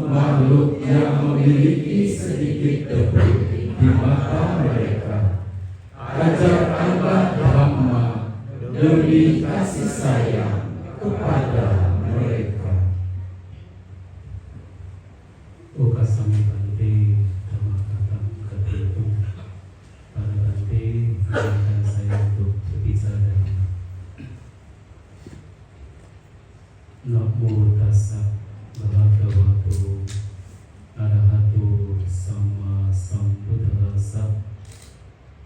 makhluk yang memiliki sedikit debu di mata mereka. Ajarkanlah Dhamma demi kasih sayang kepada mereka. Ukasami Bante Dhamma kata ketentu para Bante izinkan saya untuk berbicara dari Namo Tassa Bhagavato Arahato Sama Sambuddhassa.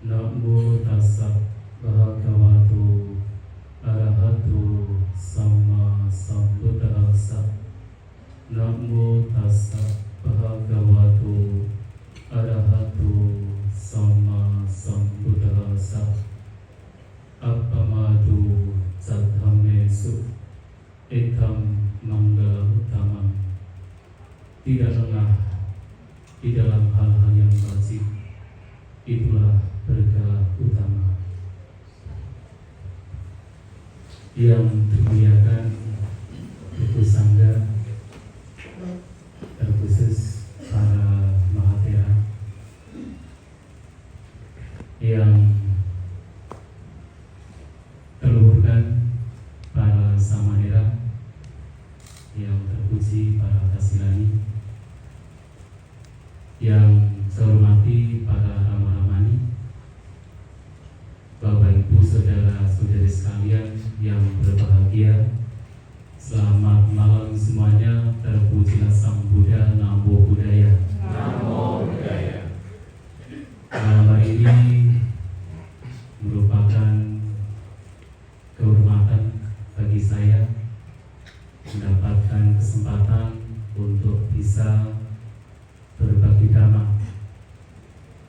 Namo Tassa Bhagavato Arahato Sama Sambuddhassa. Namo Tassa Bhagavato Arahato Sama Sambuddhassa. Appamado Saddhammesu Ekam Manggala Utama. Tidak lengah di dalam hal-hal yang wajib, itulah berkah utama. Yang dimuliakan Ibu Sangga, terkhusus para Mahathera yang terluhurkan, para Samanera yang terpuji, para Kasilani yang saya hormati, para Rama-Ramani, Bapak Ibu Saudara-saudari sekalian yang berbahagia, selamat malam semuanya. Terpujilah Sang Buddha. Namo Buddhaya. Namo Buddhaya. Malam hari ini merupakan kehormatan bagi saya mendapatkan kesempatan untuk bisa berbagi dhamma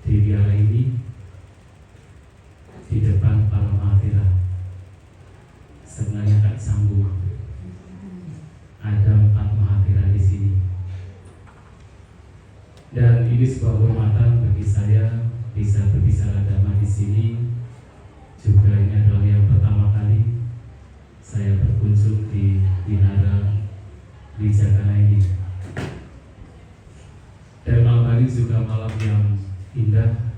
di biara ini di depan para Mahathera. Sebenarnya tak sanggup, ada 4 Mahathera di sini, dan ini sebuah kehormatan bagi saya bisa berbicara dhamma di sini. Juga ini adalah yang pertama kali saya berkunjung di Wihara Wijakana ini. Dan malam hari juga malam yang indah,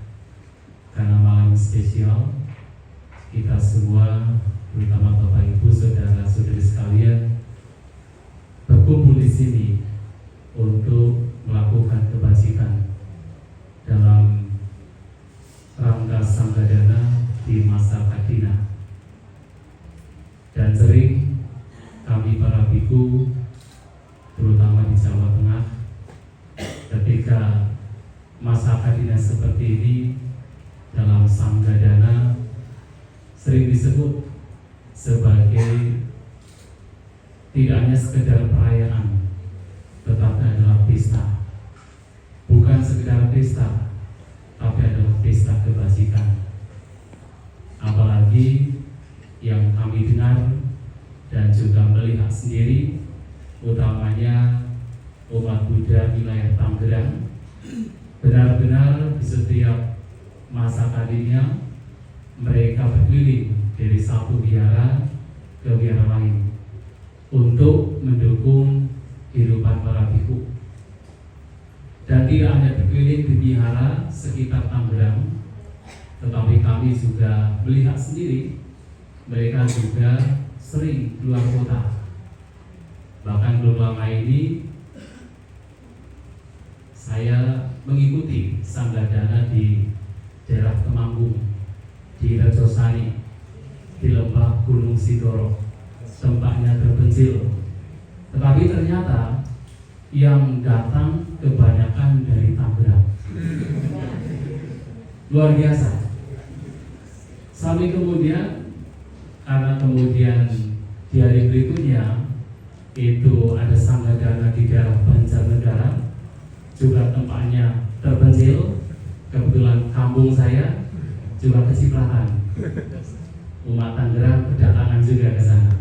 karena malam spesial. Kita semua, terutama Bapak Ibu Saudara-saudari sekalian, berkumpul di sini untuk melakukan kebajikan dalam rangka Sanggadana di masa Kadina. Dan sering kami para biku, terutama di Jawa Tengah, ketika masa Kadina seperti ini dalam Sanggadana sering disebut sebagai tidak hanya sekedar perayaan, tetapi adalah pesta. Bukan sekedar pesta, tapi adalah pesta kebajikan. Apalagi yang kami dengar dan juga melihat sendiri, utamanya umat Buddha wilayah Tangerang, benar-benar di setiap masa tadinya mereka berkeliling dari satu wihara ke wihara lain untuk mendukung kehidupan para bhikkhu. Dan tidak hanya berkeliling di wihara sekitar Tangerang, tetapi kami juga melihat sendiri mereka juga sering keluar kota. Bahkan beberapa ini saya mengikuti sanggadana di daerah Temanggung, di Rejosari, di lembah Gunung Sindoro, tempatnya terpencil. Tetapi ternyata yang datang kebanyakan dari Tangerang. Luar biasa. Sampai kemudian, karena kemudian di hari berikutnya itu ada sanggadana di daerah Banjarnegara, juga tempatnya terpencil. Kebetulan kampung saya juga kecipratan. Umat Tangerang kedatangan juga ke sana.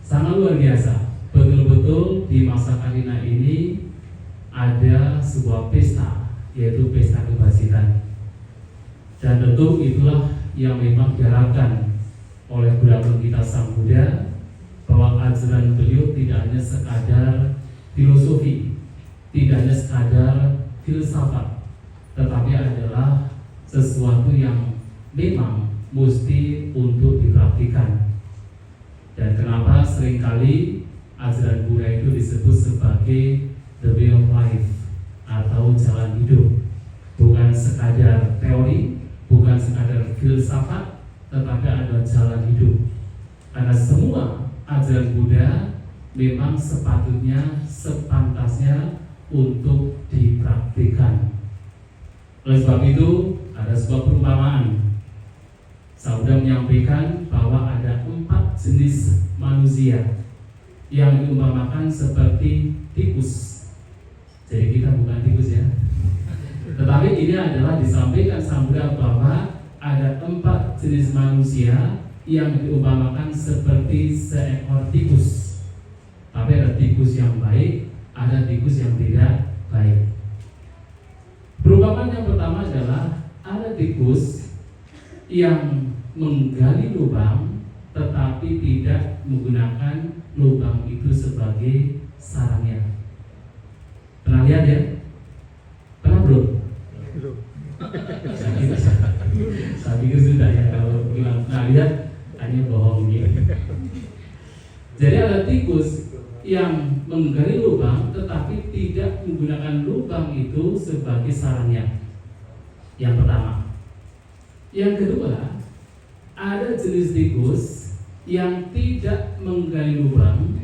Sangat luar biasa. Betul-betul di masa Kalina ini ada sebuah pesta, yaitu pesta kebajikan. Dan tentu itulah yang memang diharapkan oleh Budayawan kita Sang Buddha, bahwa ajaran beliau tidak hanya sekadar filosofi, tidak hanya sekadar filsafat, tetapi adalah sesuatu yang memang mesti untuk dipraktikkan. Dan kenapa seringkali ajaran Buddha itu disebut sebagai the way of life atau jalan hidup, bukan sekadar teori, bukan sekadar filsafat, tetapi adalah jalan hidup. Karena semua ajaran Buddha memang sepatutnya, sepantasnya untuk dipraktikkan. Oleh sebab itu ada sebuah perumpamaan. Sang Buddha menyampaikan bahwa ada 4 jenis manusia yang diumpamakan seperti tikus. Jadi kita bukan tikus ya. Tetapi ini adalah disampaikan Sang Buddha bahwa ada 4 jenis manusia yang diumpamakan seperti seekor tikus. Tapi ada tikus yang baik, ada tikus yang tidak baik. Perumpamaan yang pertama adalah ada tikus yang menggali lubang tetapi tidak menggunakan lubang itu sebagai sarangnya. Pernah lihat ya? Pernah belum? Saya pikir sudah ya, kalau bilang pernah lihat hanya bohong gitu. Jadi ada tikus yang menggali lubang tetapi tidak menggunakan lubang itu sebagai sarangnya. Yang pertama. Yang kedua, ada jenis tikus yang tidak menggali lubang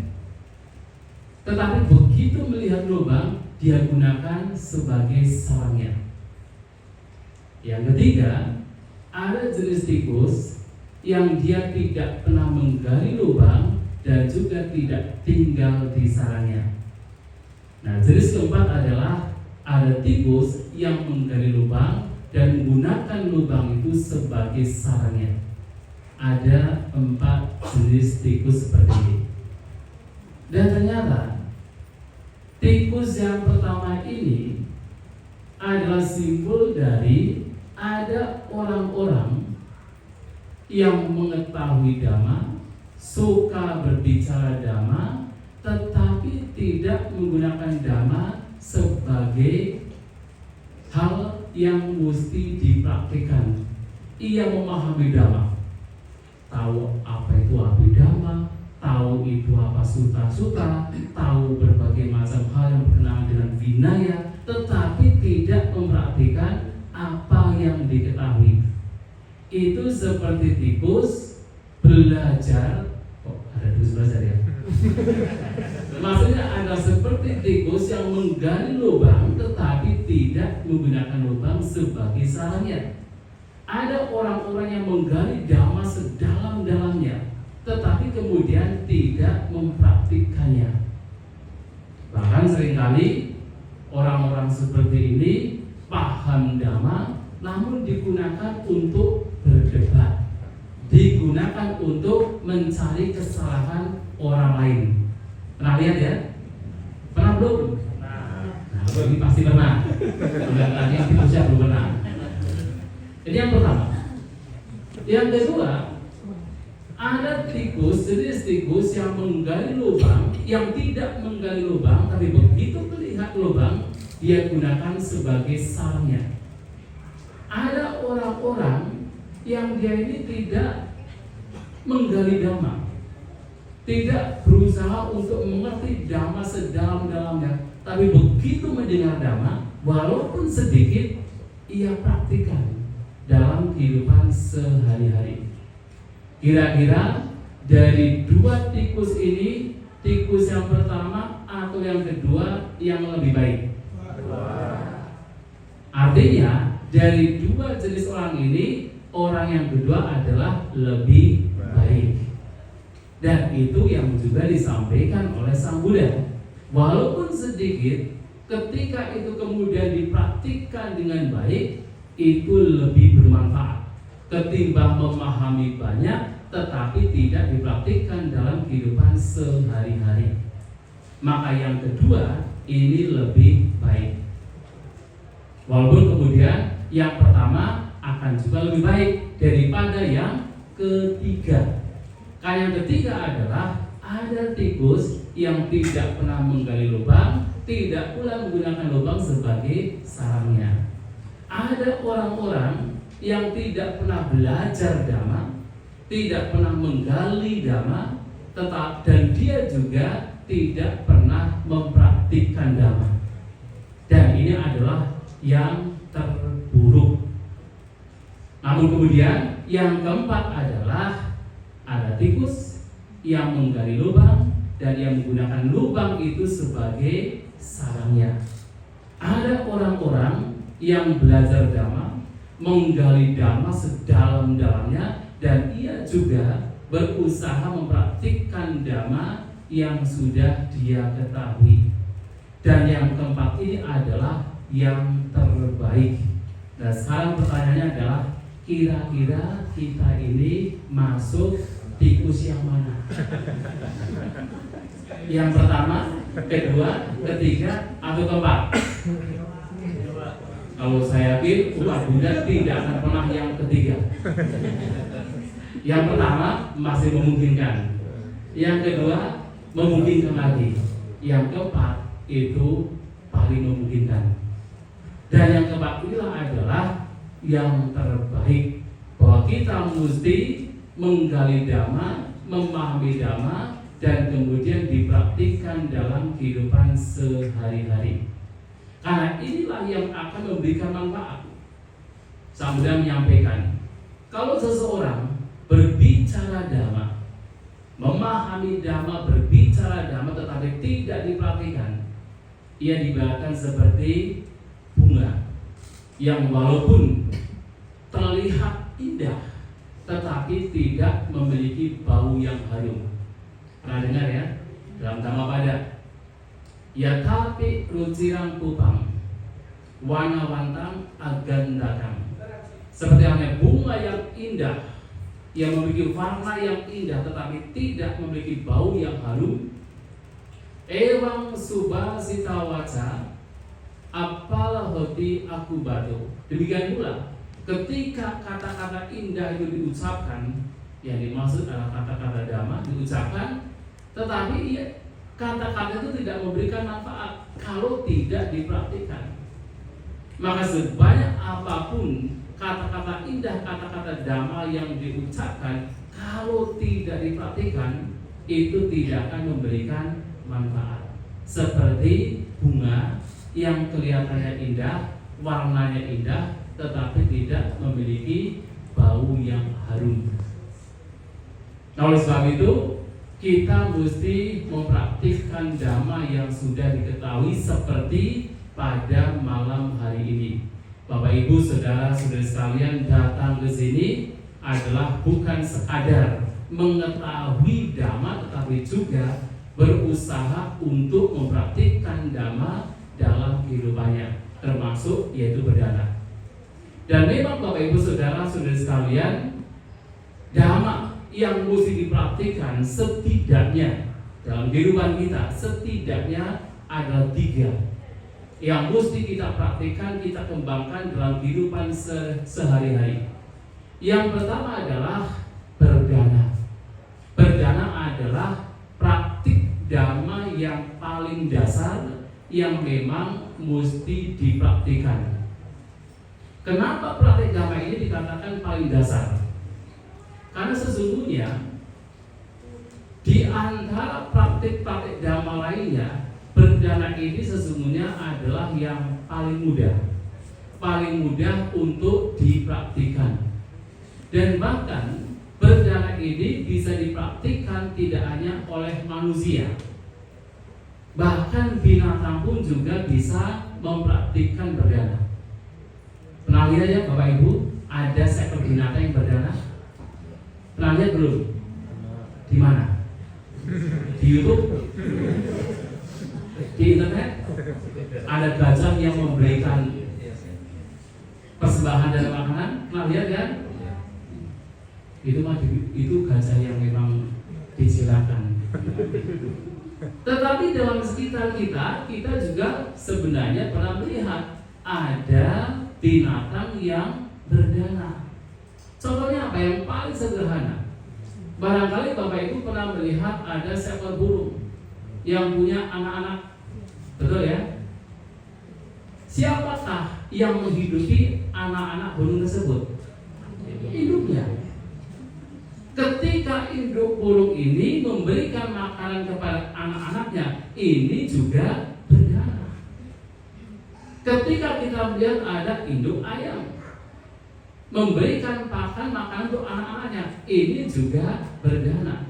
tetapi begitu melihat lubang dia gunakan sebagai sarangnya. Yang ketiga, ada jenis tikus yang dia tidak pernah menggali lubang dan juga tidak tinggal di sarangnya. Nah, jenis keempat adalah ada tikus yang menggali lubang dan menggunakan lubang itu sebagai sarangnya. Ada 4 jenis tikus seperti ini. Dan ternyata tikus yang pertama ini adalah simbol dari ada orang-orang yang mengetahui Dhamma, suka berbicara Dhamma, tetapi tidak menggunakan Dhamma sebagai hal yang mesti dipraktikkan. Ia memahami Dhamma, tahu apa itu Abhidhamma, tahu itu apa sutta-sutta, tahu berbagai macam hal yang berkenaan dengan Vinaya, tetapi tidak mempraktikkan apa yang diketahui. Itu seperti tikus belajar. Kok ada tikus belajar ya? Maksudnya ada seperti tikus yang menggali lubang tetapi tidak menggunakan lubang sebagai sarangnya. Ada orang-orang yang menggali Dhamma sedalam-dalamnya tetapi kemudian tidak mempraktikkannya. Bahkan seringkali orang-orang seperti ini paham Dhamma namun digunakan untuk berdebat, digunakan untuk mencari kesalahan orang lain. Pernah lihat ya? Pernah belum? Nah, ini pasti pernah. Udah tadi yang tikusnya belum pernah. Ini yang pertama. Yang kedua, ada tikus, jenis tikus yang menggali lubang, yang tidak menggali lubang, tapi begitu melihat lubang, dia gunakan sebagai sarangnya. Ada orang-orang yang dia ini tidak menggali Dhamma, tidak berusaha untuk mengerti dhamma sedalam-dalamnya, tapi begitu mendengar dhamma, walaupun sedikit, ia praktikkan dalam kehidupan sehari-hari. Kira-kira dari dua tikus ini, tikus yang pertama atau yang kedua yang lebih baik? Artinya dari dua jenis orang ini, orang yang kedua adalah lebih baik. Dan itu yang juga disampaikan oleh Sang Buddha. Walaupun sedikit, ketika itu kemudian dipraktikkan dengan baik, itu lebih bermanfaat ketimbang memahami banyak tetapi tidak dipraktikkan dalam kehidupan sehari-hari. Maka yang kedua ini lebih baik. Walaupun kemudian yang pertama akan juga lebih baik daripada yang ketiga. Karena yang ketiga adalah ada tikus yang tidak pernah menggali lubang, tidak pula menggunakan lubang sebagai sarangnya. Ada orang-orang yang tidak pernah belajar dhamma, tidak pernah menggali dhamma, dan dia juga tidak pernah mempraktikkan dhamma. Dan ini adalah yang terburuk. Namun kemudian yang keempat adalah ada tikus yang menggali lubang dan yang menggunakan lubang itu sebagai sarangnya. Ada orang-orang yang belajar dhamma, menggali dhamma sedalam-dalamnya, dan ia juga berusaha mempraktikkan dhamma yang sudah dia ketahui. Dan yang keempat ini adalah yang terbaik. Nah, sekarang pertanyaannya adalah, kira-kira kita ini masuk tikus yang mana? Yang pertama, kedua, ketiga, atau keempat? Kalau saya yakin umat Buddha tidak akan pernah yang ketiga. Yang pertama masih memungkinkan, yang kedua memungkinkan lagi, yang keempat itu paling memungkinkan. Dan yang keempat inilah adalah yang terbaik, bahwa kita mesti menggali dhamma, memahami dhamma, dan kemudian dipraktikkan dalam kehidupan sehari-hari. Karena inilah yang akan memberikan manfaat. Sang Buddha menyampaikan, kalau seseorang berbicara dhamma, memahami dhamma, berbicara dhamma, tetapi tidak dipraktikkan, ia dibayangkan seperti bunga yang walaupun terlihat indah tetapi tidak memiliki bau yang harum. Pernah dengar ya? Dalam Dhammapada, yatapi rucirang pupang wanawantang agandakang. Seperti halnya bunga yang indah, yang memiliki warna yang indah tetapi tidak memiliki bau yang harum. Ewang subasita waca apalah hoti aku batu. Demikian pula ketika kata-kata indah itu diucapkan, yang dimaksud adalah kata-kata dhamma diucapkan, tetapi kata-kata itu tidak memberikan manfaat kalau tidak dipraktikkan. Maka sebanyak apapun kata-kata indah, kata-kata dhamma yang diucapkan, kalau tidak dipraktikkan, itu tidak akan memberikan manfaat. Seperti bunga yang kelihatannya indah, warnanya indah, tetapi tidak memiliki bau yang harum. Nah, oleh sebab itu kita mesti mempraktikkan dhamma yang sudah diketahui seperti pada malam hari ini. Bapak Ibu, saudara-saudari sekalian, datang ke sini adalah bukan sekadar mengetahui dhamma, tetapi juga berusaha untuk mempraktikkan dhamma dalam kehidupannya, termasuk yaitu berdana. Dan memang Bapak Ibu saudara-saudari sekalian, dhamma yang mesti dipraktikkan setidaknya dalam kehidupan kita, setidaknya ada 3 yang mesti kita praktikkan, kita kembangkan dalam kehidupan sehari-hari. Yang pertama adalah berdana. Berdana adalah praktik dhamma yang paling dasar yang memang mesti dipraktikkan. Kenapa praktik dhamma ini dikatakan paling dasar? Karena sesungguhnya Di antara praktik-praktik dhamma lainnya, berdana ini sesungguhnya adalah yang paling mudah untuk dipraktikkan. Dan bahkan berdana ini bisa dipraktikkan tidak hanya oleh manusia, bahkan binatang pun juga bisa mempraktikkan berdana. Pernah lihat ya Bapak Ibu, ada seekor binatang yang berdana? Pernah lihat belum? Di mana? Di YouTube? Di internet? Ada gajah yang memberikan persembahan dan makanan? Pernah lihat kan? Itu gajah yang memang disilakan. Tetapi dalam sekitar kita juga sebenarnya pernah melihat ada binatang yang berdana. Contohnya apa? Yang paling sederhana, barangkali Bapak Ibu pernah melihat ada seekor burung yang punya anak-anak, betul ya? Siapakah yang menghidupi anak-anak burung tersebut? Induknya. Ketika induk burung ini memberikan makanan kepada anak-anaknya, ini juga berdana. Ketika kita melihat ada induk ayam memberikan makanan untuk anak-anaknya, ini juga berdana.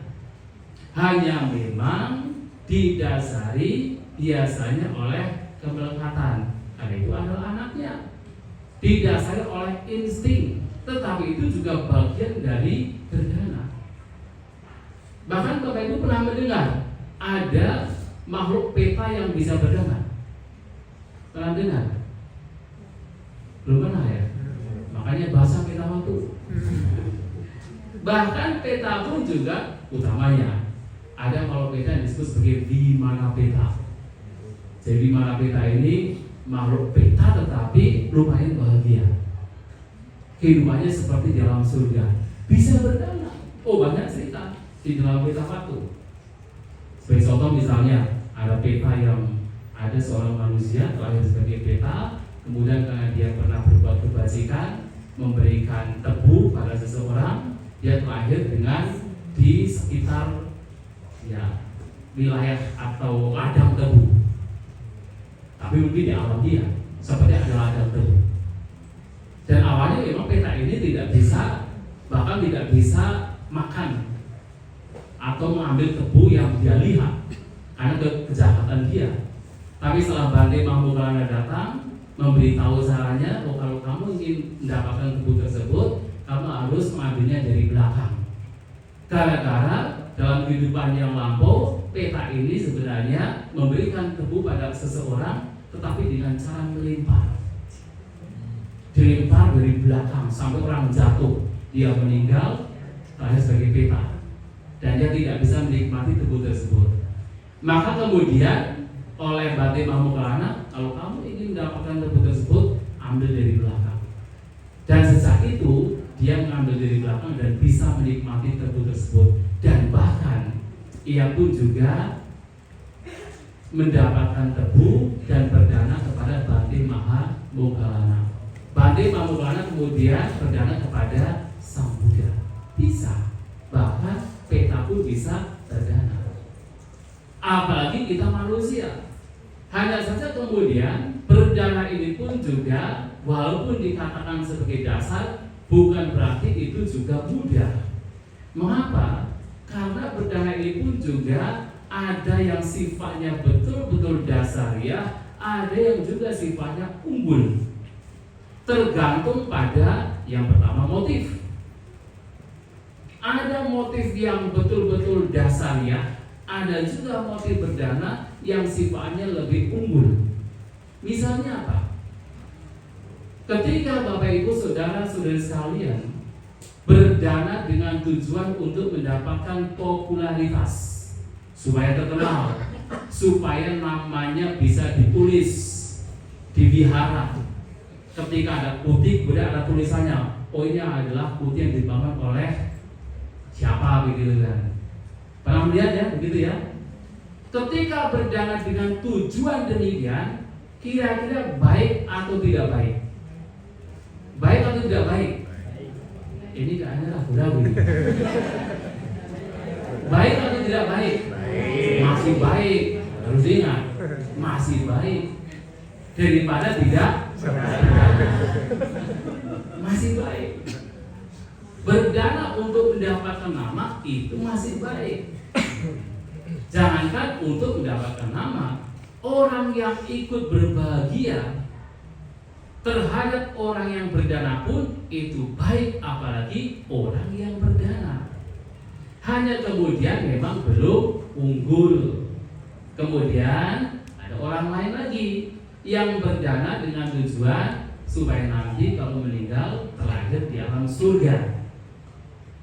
Hanya memang didasari biasanya oleh kemelekatan, karena itu adalah anaknya. Didasari oleh insting, tetapi itu juga bagian dari berdana. Bahkan Bapak Ibu pernah mendengar ada makhluk peta yang bisa berdana? Pernah dengar? Belum pernah ya? Makanya bahasa peta waktu. Bahkan peta pun juga utamanya ada kalau peta yang disebut sebagai Vimana peta. Jadi Vimana peta ini makhluk peta tetapi lumayan bahagia. Kehidupannya seperti di dalam surga, bisa berdana. Oh, banyak cerita di dalam peta waktu. Sebagai contoh misalnya ada peta yang ada seorang manusia lahir sebagai peta, kemudian karena dia pernah berbuat kebajikan, memberikan tebu pada seseorang, dia terlahir dengan di sekitar ya wilayah atau ladang tebu. Tapi mungkin di alam dia seperti ada ladang tebu. Dan awalnya memang peta ini tidak bisa, bahkan tidak bisa makan atau mengambil tebu yang dia lihat karena kejahatan dia. Tapi setelah Bante Mahamoggallana datang memberitahu caranya, oh kalau kamu ingin mendapatkan tebu tersebut, kamu harus mengambilnya dari belakang. Gara-gara dalam kehidupan yang lampau, peta ini sebenarnya memberikan tebu pada seseorang, tetapi dengan cara melempar. Dilempar dari belakang sampai orang jatuh, dia meninggal, lahir sebagai peta, dan dia tidak bisa menikmati tebu tersebut. Maka kemudian oleh Bante Mahamoggallana, kalau kamu ingin mendapatkan tebu tersebut, ambil dari belakang. Dan sejak itu dia mengambil dari belakang dan bisa menikmati tebu tersebut. Dan bahkan ia pun juga mendapatkan tebu dan berdana kepada Bante Mahamoggallana. Bante Mahamoggallana kemudian berdana kepada Sang Buddha. Bisa, bahkan peta pun bisa berdana. Apalagi kita manusia. Hanya saja kemudian berdana ini pun juga walaupun dikatakan sebagai dasar, bukan berarti itu juga mudah. Mengapa? Karena berdana ini pun juga ada yang sifatnya betul-betul dasariah, ada yang juga sifatnya unggul. Tergantung pada yang pertama motif. Ada motif yang betul-betul dasariah, ada juga motif berdana yang sifatnya lebih unggul. Misalnya apa? Ketika Bapak Ibu saudara-saudari sekalian berdana dengan tujuan untuk mendapatkan popularitas, supaya terkenal, supaya namanya bisa ditulis di wihara. Ketika ada putih, kemudian ada tulisannya, oh ini adalah putih yang dibangun oleh siapa, begitu kan? Pernah melihat ya, begitu ya? Ketika berdana dengan tujuan demikian, kira-kira baik atau tidak baik? Baik atau tidak baik? Ini kayaknya ragu-ragu. Baik atau tidak baik? Masih baik. Harus ingat, masih baik daripada tidak. Masih baik. Berdana untuk mendapatkan nama itu masih baik. Jangankan untuk mendapatkan nama, orang yang ikut berbahagia terhadap orang yang berdana pun itu baik, apalagi orang yang berdana. Hanya kemudian memang belum unggul. Kemudian ada orang lain lagi yang berdana dengan tujuan supaya nanti kalau meninggal terlahir di alam surga.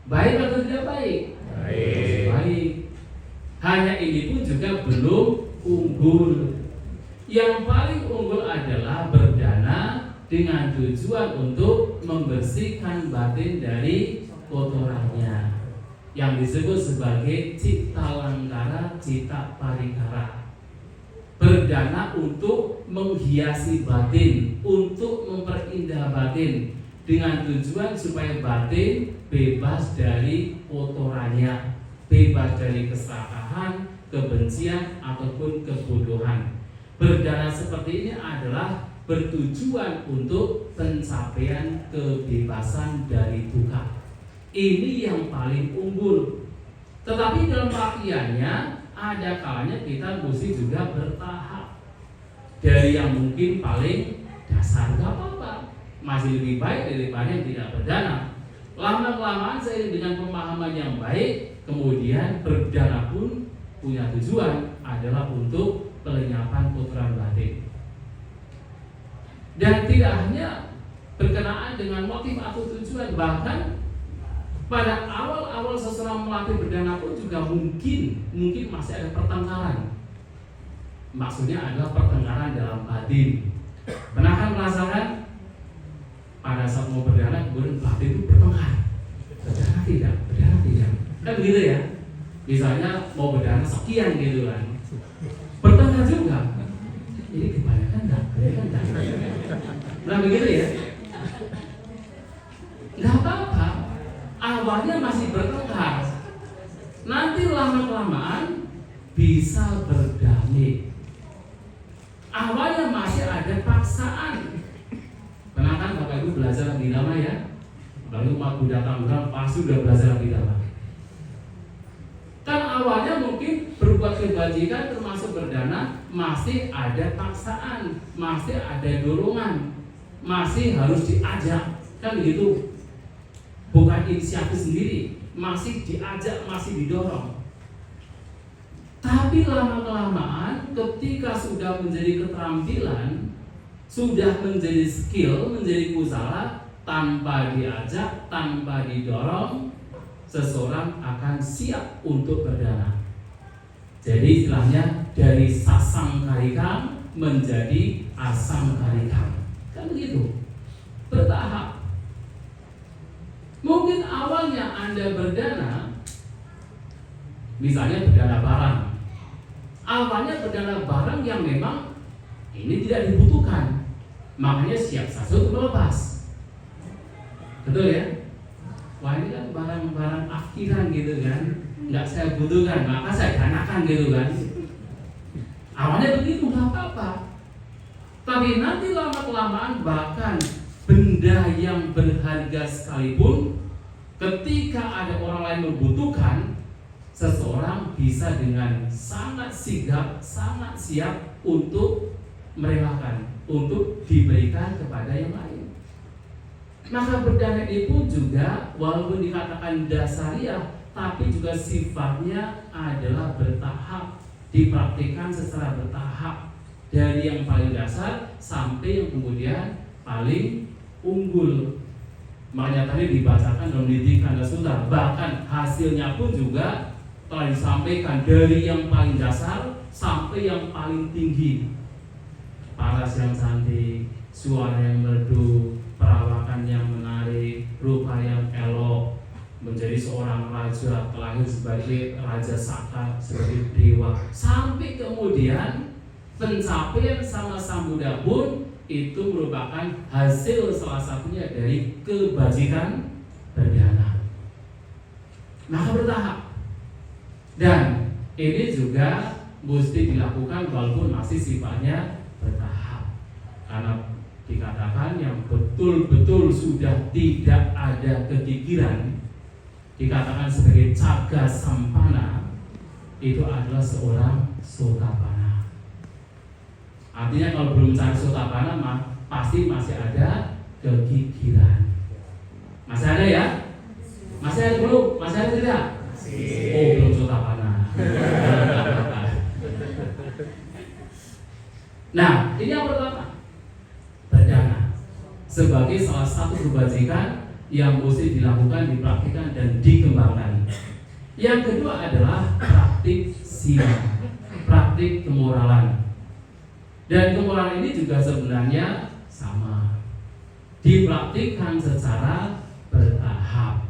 Baik atau tidak baik? Baik. Hanya ini pun juga belum unggul. Yang paling unggul adalah berdana dengan tujuan untuk membersihkan batin dari kotorannya, yang disebut sebagai cita langkara, cita parikara. Berdana untuk menghiasi batin, untuk memperindah batin, dengan tujuan supaya batin bebas dari kotorannya, bebas dari keserakahan, kebencian, ataupun kebodohan. Berdana seperti ini adalah bertujuan untuk pencapaian kebebasan dari duka. Ini yang paling unggul. Tetapi dalam pakaiannya ada kalanya kita mesti juga bertahap. Dari yang mungkin paling dasar gak apa-apa, masih lebih baik daripada yang tidak berdana. Lama-kelamaan seiring dengan pemahaman yang baik, kemudian berdana pun punya tujuan adalah untuk pelenyapan kotoran batin. Dan tidak hanya berkenaan dengan motif atau tujuan, bahkan pada awal-awal seseorang melatih berdana pun juga mungkin masih ada pertengkaran. Maksudnya adalah pertengkaran dalam batin. Pernah kan merasakan pada saat mau berdana kemudian batin itu bertengkar. Berdana tidak. Kan begitu ya. Misalnya mau berdana sekian gitu kan. Bertengkar juga. Ini kebanyakan enggak? Nah begitu ya. Enggak apa-apa. Awalnya masih bertengkar. Nanti lama-kelamaan bisa berdamai. Awalnya masih ada paksaan. Pernah kan Bapak Ibu belajar abhidhamma ya? Lalu umat Buddha Tangerang pasti udah belajar abhidhamma. Kan awalnya mungkin berbuat kebajikan termasuk berdana masih ada paksaan, masih ada dorongan, masih harus diajak, kan begitu? Bukan inisiatif sendiri, masih diajak, masih didorong. Tapi lama-kelamaan ketika sudah menjadi keterampilan, sudah menjadi skill, menjadi kusala, tanpa diajak, tanpa didorong, seseorang akan siap untuk berdana. Jadi istilahnya dari sasang karikam menjadi asang karikam, kan begitu, bertahap. Mungkin awalnya Anda berdana, misalnya berdana barang. Awalnya berdana barang yang memang ini tidak dibutuhkan, makanya siap saja untuk melepas. Betul ya? Wah ini kan barang-barang akhiran gitu kan, nggak saya butuhkan, maka saya danakan gitu kan. Awalnya begitu, nggak apa-apa. Tapi nanti lama-kelamaan bahkan benda yang berharga sekalipun, ketika ada orang lain membutuhkan, seseorang bisa dengan sangat sigap, sangat siap untuk merelakan, untuk diberikan kepada yang lain. Maka berdana ini pun juga walaupun dikatakan dasariah, tapi juga sifatnya adalah bertahap, dipraktikkan secara bertahap dari yang paling dasar sampai yang kemudian paling unggul. Makanya tadi dibacakan dalam Nidikanda Sutta, bahkan hasilnya pun juga telah disampaikan dari yang paling dasar sampai yang paling tinggi. Paras yang cantik, suara yang merdu, perawakan yang menarik, rupa yang elok, menjadi seorang raja, terlahir sebagai raja Saka, sebagai dewa, sampai kemudian pencapaian sama Sang Buddha pun itu merupakan hasil salah satunya dari kebajikan berdana. Maka bertahap. Dan ini juga mesti dilakukan walaupun masih sifatnya bertahap. Karena dikatakan yang betul-betul sudah tidak ada kegigiran, dikatakan sebagai caga sampana, itu adalah seorang sotapana. Artinya kalau belum cari sotapana pasti masih ada kegigiran. Masih ada ya? Masih ada belum? Masih ada tidak? Oh, belum sotapana. Nah, ini yang pertama, berdana sebagai salah satu kebajikan yang mesti dilakukan, dipraktikkan dan dikembangkan. Yang kedua adalah praktik sila, praktik kemoralan. Dan kemoralan ini juga sebenarnya sama, dipraktikkan secara bertahap,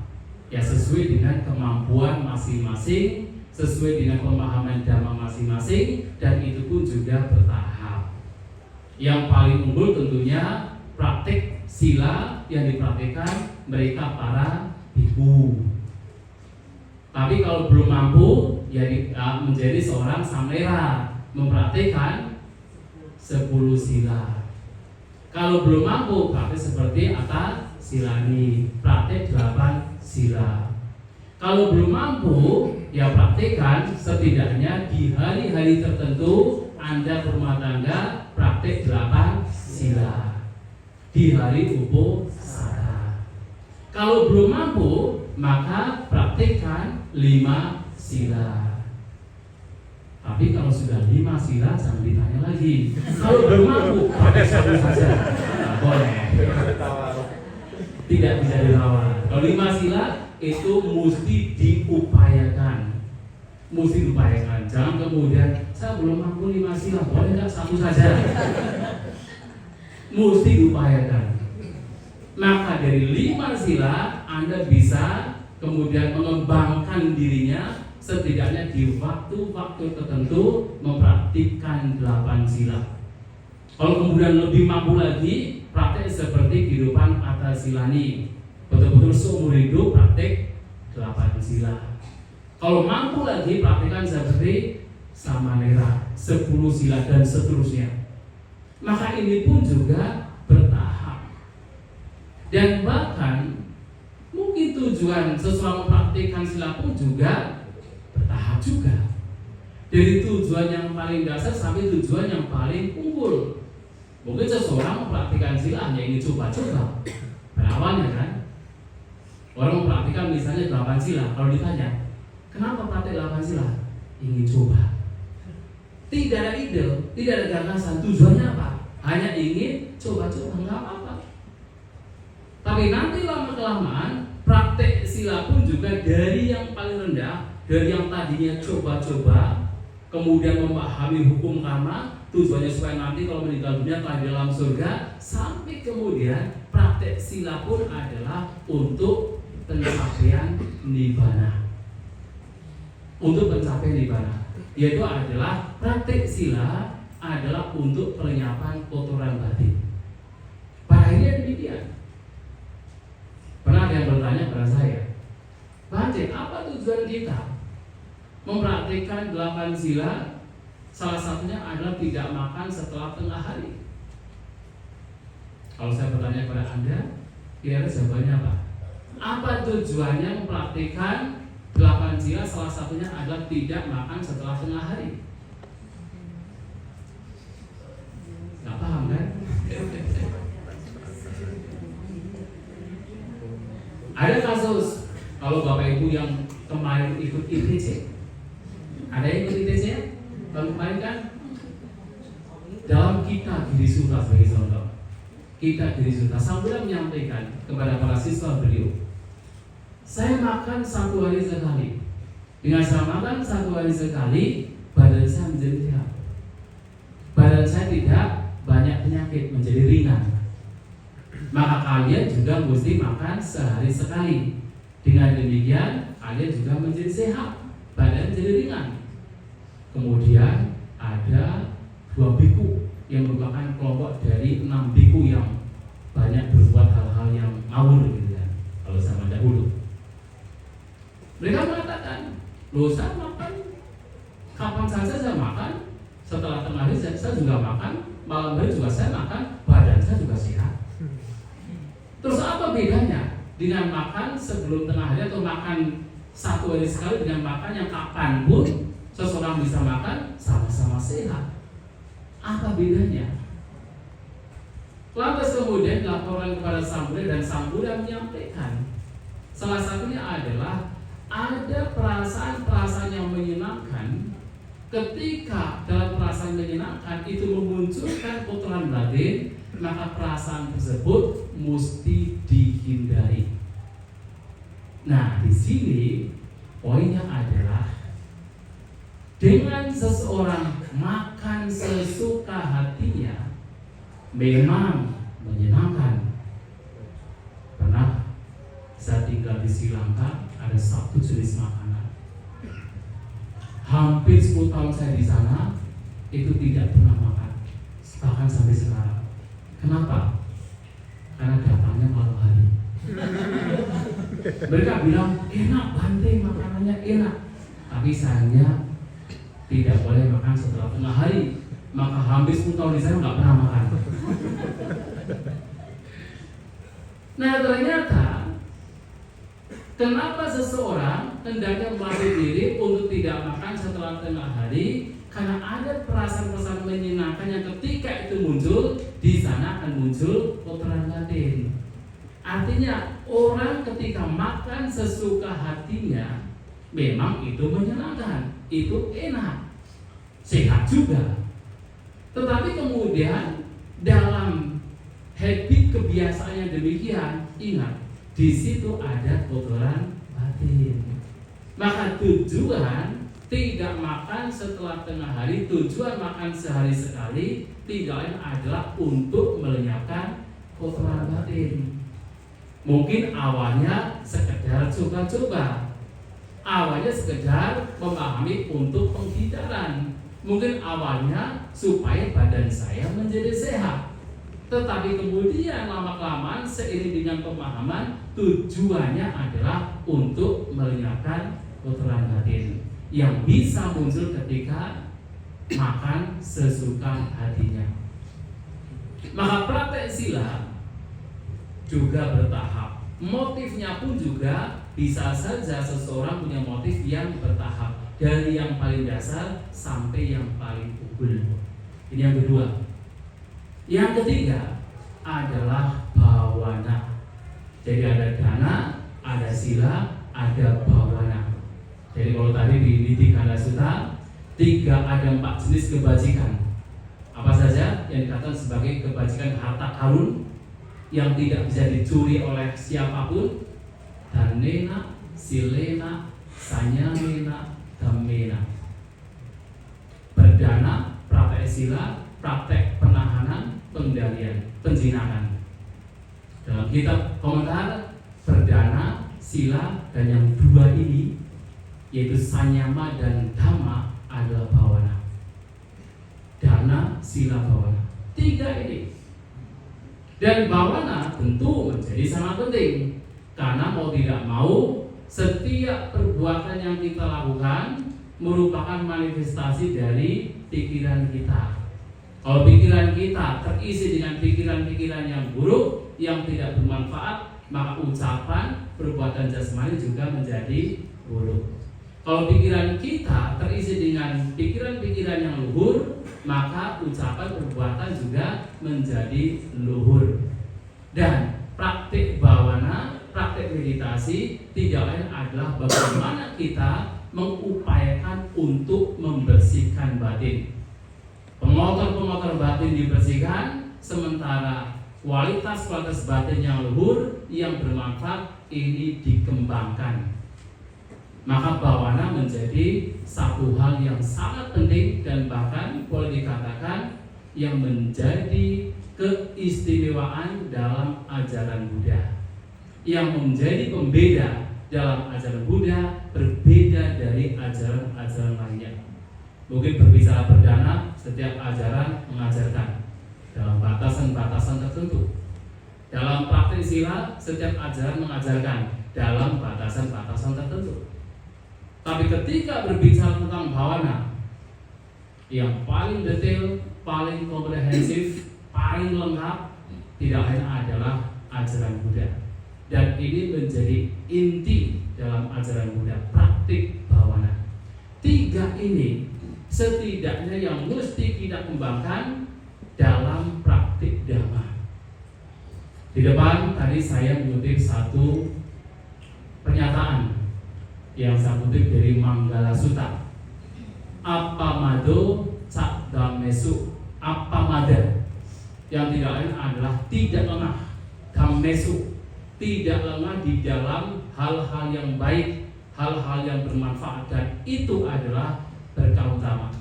ya sesuai dengan kemampuan masing-masing, sesuai dengan pemahaman dhamma masing-masing, dan itu pun juga bertahap. Yang paling unggul tentunya praktik sila yang dipraktikkan mereka para biku. Tapi kalau belum mampu, ya menjadi seorang samnera, mempraktikkan 10 sila. Kalau belum mampu, praktik seperti Atta Silani, praktik 8 sila. Kalau belum mampu, ya praktikkan setidaknya di hari-hari tertentu Anda berumah tangga praktik 8 sila di hari uposatha. Kalau belum mampu, maka praktikkan 5 sila. Tapi kalau sudah 5 sila jangan ditanya lagi. Kalau belum mampu, praktik 1 saja. Nah, boleh. Tidak bisa ditawar. Kalau 5 sila itu mesti diupayakan. Mesti diupayakan. Jangan kemudian saya belum mampu 5 sila, boleh nggak 1 saja? Mesti diupayakan. Maka dari 5 sila Anda bisa kemudian mengembangkan dirinya setidaknya di waktu-waktu tertentu mempraktikkan 8 sila. Kalau kemudian lebih mampu lagi, praktek seperti kehidupan Atta Silani, betul-betul seumur hidup praktek 8 sila. Kalau mampu lagi, praktikkan seperti Samanera, 10 sila dan seterusnya. Maka ini pun juga bertahap. Dan bahkan mungkin tujuan seseorang mempraktikkan sila pun juga bertahap juga. Dari tujuan yang paling dasar sampai tujuan yang paling unggul. Mungkin seseorang mempraktikkan sila hanya ingin coba-coba. Berawalnya kan, orang mempraktikkan misalnya 8 sila. Kalau ditanya, kenapa praktik 8 sila? Ingin coba. Tidak ada ide, tidak ada gagasan. Tujuannya apa? Hanya ingin coba-coba, nggak apa-apa. Tapi nanti lama-kelamaan praktek sila pun juga dari yang paling rendah, dari yang tadinya coba-coba, kemudian memahami hukum karma, tujuannya supaya nanti kalau meninggal dunia telah di dalam surga, sampai kemudian praktek sila pun adalah untuk pencapaian nibbana. Untuk mencapai nibbana, yaitu adalah praktek sila adalah untuk pelenyapan kotoran batin. Pada akhirnya demikian. Pernah ada yang bertanya kepada saya, Bante, apa tujuan kita mempraktikkan 8 sila? Salah satunya adalah tidak makan setelah tengah hari. Kalau saya bertanya kepada Anda, kira-kira jawabannya apa? Apa tujuannya mempraktikkan 8 sila? Salah satunya adalah tidak makan setelah tengah hari. Gak paham kan? Ada kasus kalau Bapak Ibu yang kemarin ikut ITC, ada yang ikut ITC ya? Tahun kemarin kan? Dalam Kita Giri Sutta sebagai contoh, Kita Giri Sutta sambil menyampaikan kepada para siswa beliau, saya makan 1 hari sekali. Dengan saya makan 1 hari sekali, badan saya menjadi sehat. Badan saya tidak banyak penyakit, menjadi ringan. Maka kalian juga mesti makan sehari sekali. Dengan demikian kalian juga menjadi sehat, badan jadi ringan. Kemudian ada 2 biku yang merupakan kelompok dari 6 biku yang banyak berbuat hal-hal yang ngawur gitu ya, kalau zaman dahulu. Mereka mengatakan, Loh, saya makan kapan saja saya makan, setelah tengah hari saya juga makan, malam hari juga saya makan, badan saya juga sehat. Terus apa bedanya dengan makan sebelum tengah hari atau makan satu hari sekali dengan makan yang kapanpun seseorang bisa makan, sama-sama sehat? Apa bedanya? Lantas kemudian laporan kepada Sang Buddha, dan Sang Buddha menyampaikan salah satunya adalah ada perasaan-perasaan yang menyenangkan. Ketika dalam perasaan menyenangkan itu memunculkan kotoran batin, maka perasaan tersebut mesti dihindari. Nah, di sini poinnya adalah dengan seseorang makan sesuka hatinya memang menyenangkan. Pernah saya tinggal di Sri Lanka, ada satu jenis makanan. Hampir 10 tahun saya di sana itu tidak pernah makan, bahkan sampai sekarang. Kenapa? Karena datangnya malam hari. Mereka bilang enak Bante, makanannya enak, tapi sayangnya tidak boleh makan setelah tengah hari. Maka hampir 10 tahun di sana nggak pernah makan. Nah, ternyata kenapa seseorang hendaknya melatih diri untuk tidak makan setelah tengah hari? Karena ada perasaan-perasaan menyenangkan yang ketika itu muncul, di sana akan muncul kotoran batin. Artinya orang ketika makan sesuka hatinya, memang itu menyenangkan, itu enak, sehat juga. Tetapi kemudian dalam habit kebiasaan yang demikian, ingat, di situ ada kotoran batin. Maka tujuan tidak makan setelah tengah hari, tujuan makan sehari sekali tidak lain adalah untuk melenyapkan kotoran batin. Mungkin awalnya sekedar coba-coba, awalnya sekedar memahami untuk penghindaran. Mungkin awalnya supaya badan saya menjadi sehat. Tetapi kemudian lama-kelamaan seiring dengan pemahaman, tujuannya adalah untuk melenyapkan kotoran batin yang bisa muncul ketika makan sesuka hatinya. Maka praktek sila juga bertahap. Motifnya pun juga bisa saja seseorang punya motif yang bertahap, dari yang paling dasar sampai yang paling unggul. Ini yang kedua. Yang ketiga adalah bawana. Jadi ada dana, ada sila, ada bawana. Jadi kalau tadi di Nidikanda Sutta 4 jenis kebajikan. Apa saja yang dikatakan sebagai kebajikan harta karun yang tidak bisa dicuri oleh siapapun? Danena, silena, sanyamena, dhammena. Berdana, praktek sila, praktek penahanan, pengendalian, penjinakan. Dalam kitab komentar, berdana, sila, dan yang dua ini, yaitu sanyama dan dhamma, adalah bawana. Dana, sila, bawana. 3 ini. Dan bawana tentu menjadi sangat penting, karena mau tidak mau setiap perbuatan yang kita lakukan merupakan manifestasi dari pikiran kita. Kalau pikiran kita terisi dengan pikiran-pikiran yang buruk, yang tidak bermanfaat, maka ucapan, perbuatan jasmani juga menjadi buruk. Kalau pikiran kita terisi dengan pikiran-pikiran yang luhur, maka ucapan, perbuatan juga menjadi luhur. Dan praktik bawana, praktik meditasi tidak lain adalah bagaimana kita mengupayakan untuk membersihkan batin. Pengotor-pengotor batin dibersihkan, sementara kualitas batin yang luhur, yang bermanfaat ini dikembangkan. Maka bawana menjadi satu hal yang sangat penting dan bahkan boleh dikatakan yang menjadi keistimewaan dalam ajaran Buddha. Yang menjadi pembeda dalam ajaran Buddha berbeda dari ajaran-ajaran lainnya. Mungkin berbicara perdana, setiap ajaran mengajarkan dalam batasan-batasan tertentu. Dalam praktik sila, setiap ajaran mengajarkan dalam batasan-batasan tertentu. Tapi ketika berbicara tentang bawana, yang paling detail, paling komprehensif, paling lengkap, tidak lain adalah ajaran Buddha. Dan ini menjadi inti dalam ajaran Buddha, praktik bawana. 3 ini setidaknya yang mesti kita kembangkan dalam praktik dhamma. Di depan tadi saya mengutip satu pernyataan yang saya kutip dari Manggala Sutta. Appamado cadammesu, appamada, yang tidak lain adalah tidak lengah, dhammesu, tidak lengah di dalam hal-hal yang baik, hal-hal yang bermanfaat, dan itu adalah berkah utama.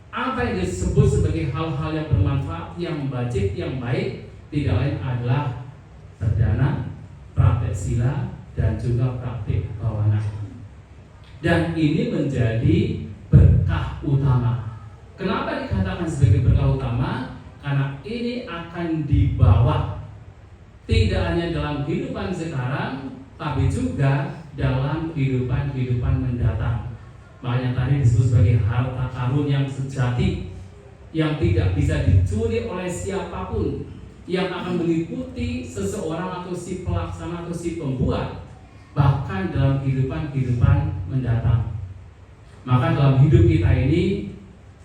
Apa yang disebut sebagai hal-hal yang bermanfaat, yang wajib, yang baik, tidak lain adalah perdana, praktek sila, dan juga praktik bawana. Dan ini menjadi berkah utama. Kenapa dikatakan sebagai berkah utama? Karena ini akan dibawa tidak hanya dalam kehidupan sekarang, tapi juga dalam kehidupan mendatang. Makanya tadi disebut sebagai harta karun yang sejati, yang tidak bisa dicuri oleh siapapun, yang akan mengikuti seseorang atau si pelaksana atau si pembuat, bahkan dalam kehidupan mendatang. Maka dalam hidup kita ini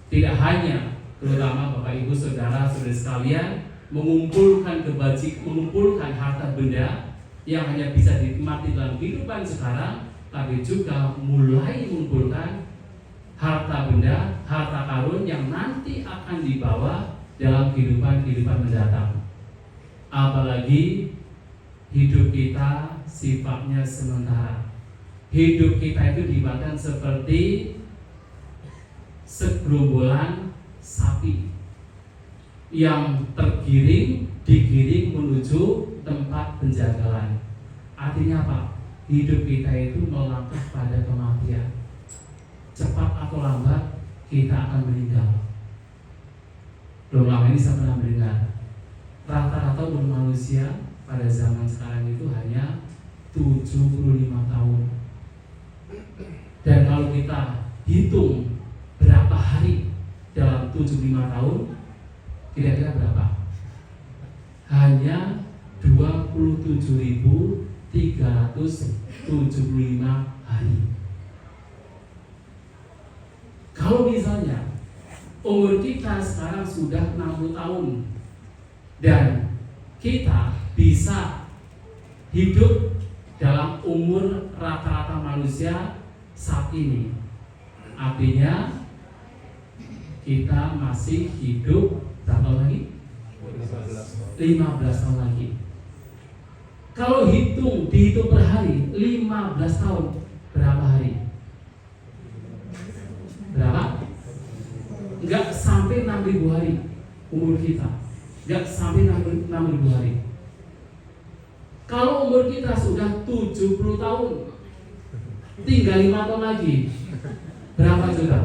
tidak hanya, terutama Bapak Ibu Saudara-saudari sekalian, mengumpulkan harta benda yang hanya bisa dinikmati dalam kehidupan sekarang, tapi juga mulai mengumpulkan harta benda, harta karun yang nanti akan dibawa dalam kehidupan mendatang. Apalagi hidup kita sifatnya sementara. Hidup kita itu dibandingkan seperti segerombolan sapi yang digiring menuju tempat penjagalan. Artinya apa? Hidup kita itu melangkah pada kematian. Cepat atau lambat kita akan meninggal. Belum lama ini saya pernah mendengar rata-rata umur manusia pada zaman sekarang itu hanya 75 tahun. Dan kalau kita hitung berapa hari dalam 75 tahun, kira-kira berapa? Hanya 27.375 hari. Kalau misalnya umur kita sekarang sudah 60 tahun dan kita bisa hidup dalam umur rata-rata manusia saat ini, artinya kita masih hidup berapa tahun lagi? 15 tahun lagi. Kalau dihitung per hari, 15 tahun berapa hari? Berapa? Enggak sampai 6.000 hari umur kita. Enggak sampai 6.000 hari. Kalau umur kita sudah 70 tahun, tinggal 5 tahun lagi. Berapa juga?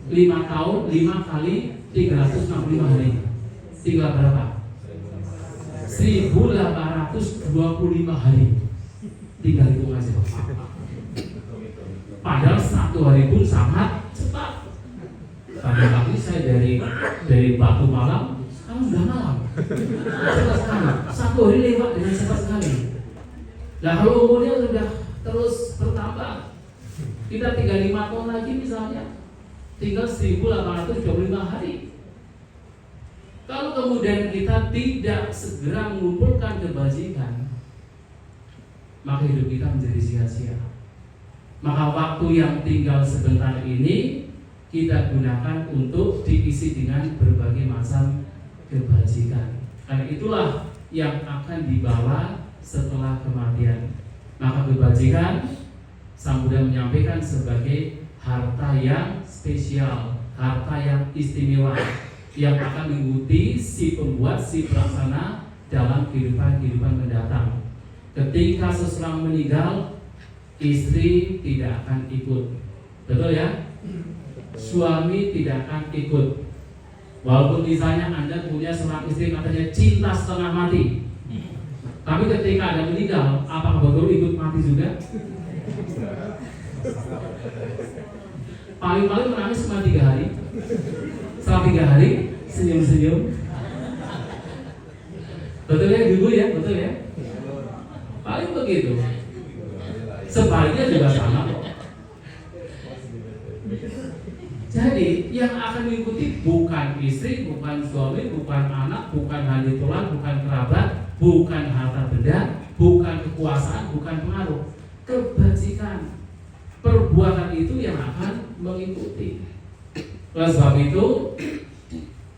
5 tahun, 5 kali 365 hari. Tinggal berapa? 1.825 hari. Tinggal hitung aja. Padahal 1 hari pun sangat cepat. Tadi saya dari Batu Malam, sekarang sudah malam. Cepat sekali. 1 hari lewat dengan cepat sekali. Nah kalau umurnya sudah terus bertambah, kita tinggal 5 tahun lagi misalnya, tinggal 1.825 hari. Kalau kemudian kita tidak segera mengumpulkan kebajikan, maka hidup kita menjadi sia-sia. Maka waktu yang tinggal sebentar ini kita gunakan untuk diisi dengan berbagai macam kebajikan. Karena itulah yang akan dibawa setelah kematian. Maka kebajikan Sang Buddha menyampaikan sebagai harta yang spesial, harta yang istimewa, yang akan mengikuti si pembuat, si pelaksana dalam kehidupan mendatang. Ketika seseorang meninggal, istri tidak akan ikut, betul ya? Suami tidak akan ikut. Walaupun misalnya Anda punya seorang istri katanya cinta setengah mati, tapi ketika Anda meninggal, apakah betul ikut mati juga? Paling-paling menangis cuma 3 hari. Setelah 3 hari senyum-senyum. Betul ya Ibu ya, betul ya. Paling begitu. Sebaliknya juga sama kok. Jadi yang akan mengikuti bukan istri, bukan suami, bukan anak, bukan handi tulang, bukan kerabat, bukan harta benda, bukan kekuasaan, bukan pengaruh. Kebajikan, perbuatan itu yang akan mengikuti. Oleh sebab itu,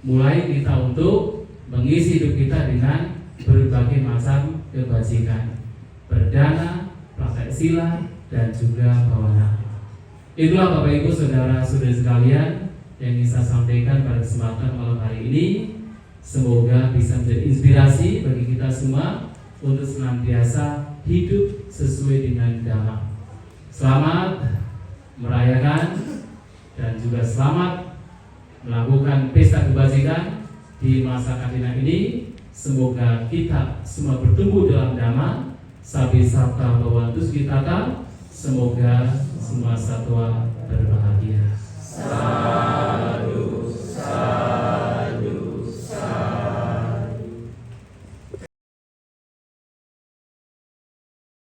mulai kita untuk mengisi hidup kita dengan berbagai macam kebajikan, berdana, praktek sila, dan juga bawana. Itulah Bapak Ibu Saudara-saudari sekalian yang bisa sampaikan pada kesempatan malam hari ini. Semoga bisa menjadi inspirasi bagi kita semua untuk senantiasa hidup sesuai dengan dhamma. Selamat merayakan dan juga selamat melakukan pesta kebajikan di masa katina ini. Semoga kita semua bertumbuh dalam dhamma, sabi sarta bawantus kita. Semoga semua satwa berbahagia.